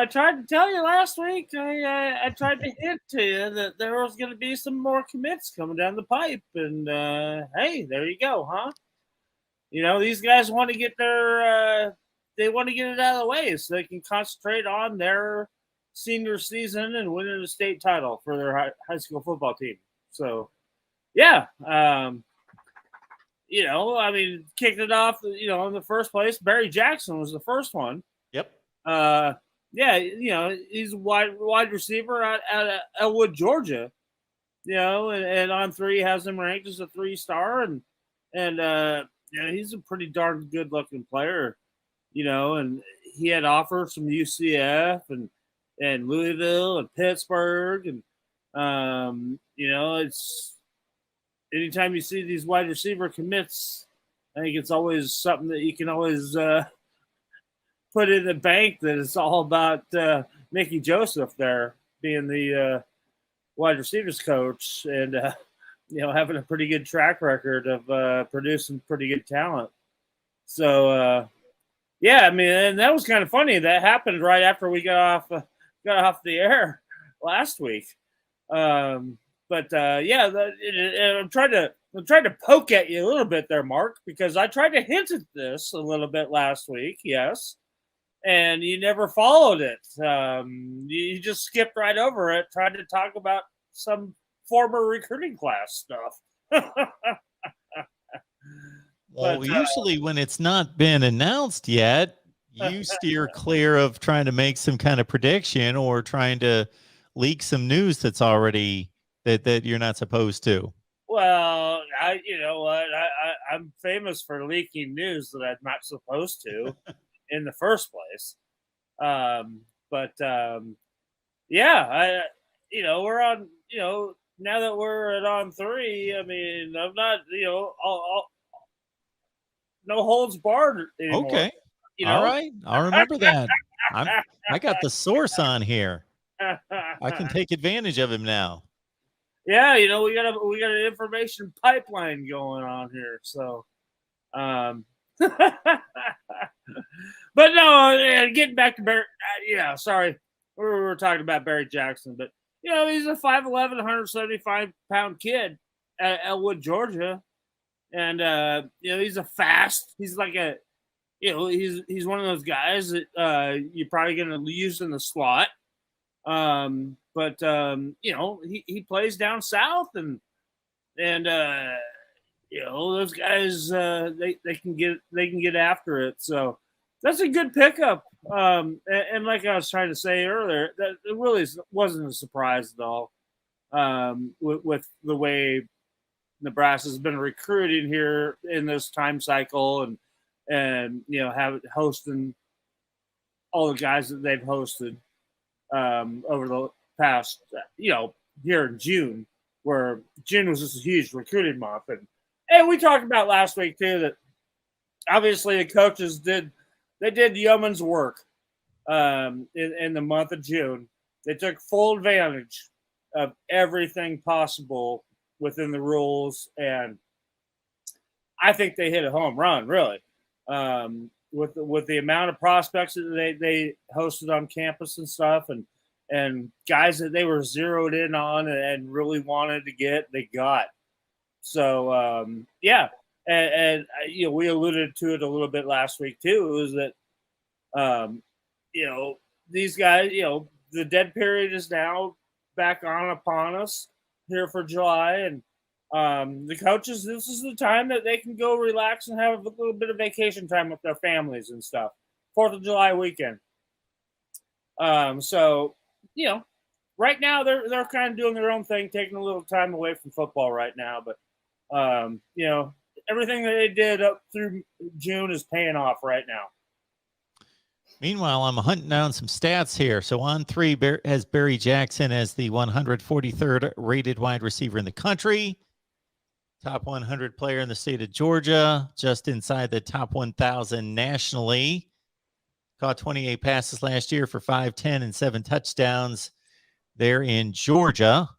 I tried to tell you last week. I tried to hint to you that there was going to be some more commits coming down the pipe, and hey, there you go, huh? These guys want to get they want to get it out of the way so they can concentrate on their senior season and winning a state title for their high school football team. So, yeah, kicked it off. In the first place, Barry Jackson was the first one. Yep. He's a wide receiver out of Elwood, Georgia. And on 3 has him ranked as a 3-star, and he's a pretty darn good looking player. And he had offers from UCF and Louisville and Pittsburgh, and it's anytime you see these wide receiver commits, I think it's always something that you can always put in the bank, that it's all about Mickey Joseph there being the wide receivers coach, and having a pretty good track record of producing pretty good talent. So and that was kind of funny. That happened right after we got off the air last week. I'm trying to poke at you a little bit there, Mark, because I tried to hint at this a little bit last week. Yes. And you never followed it. You just skipped right over it, trying to talk about some former recruiting class stuff. Well, usually when it's not been announced yet, you steer clear of trying to make some kind of prediction or trying to leak some news that's already that you're not supposed to. Well, I'm famous for leaking news that I'm not supposed to in the first place. We're on, now that we're at on 3, I mean, I'm not, no holds barred anymore. Okay. All right. I'll remember that. I got the source on here. I can take advantage of him now. Yeah, we got an information pipeline going on here. So, but no, getting back to Barry. Sorry, we were talking about Barry Jackson, but he's a 5'11", 175-pound kid at Elwood, Georgia, and he's he's like a, he's one of those guys that you're probably going to use in the slot. He plays down south, and those guys they can get after it. So that's a good pickup. And like I was trying to say earlier, that it really wasn't a surprise at all. With the way Nebraska's been recruiting here in this time cycle, and hosting all the guys that they've hosted over the past, here in June, where June was just a huge recruiting month. And we talked about last week too that obviously the coaches did yeoman's work in the month of June. They took full advantage of everything possible within the rules, and I think they hit a home run, really, with the amount of prospects that they hosted on campus and stuff, and guys that they were zeroed in on and really wanted to get, they got. So we alluded to it a little bit last week too. It was that these guys, the dead period is now back upon us here for July, and the coaches, this is the time that they can go relax and have a little bit of vacation time with their families and stuff. 4th of July weekend. Right now they're kind of doing their own thing, taking a little time away from football right now. But everything that they did up through June is paying off right now. Meanwhile, I'm hunting down some stats here. So on 3 has Barry Jackson as the 143rd rated wide receiver in the country. Top 100 player in the state of Georgia, just inside the top 1,000 nationally. Caught 28 passes last year for 510 and 7 touchdowns there in Georgia.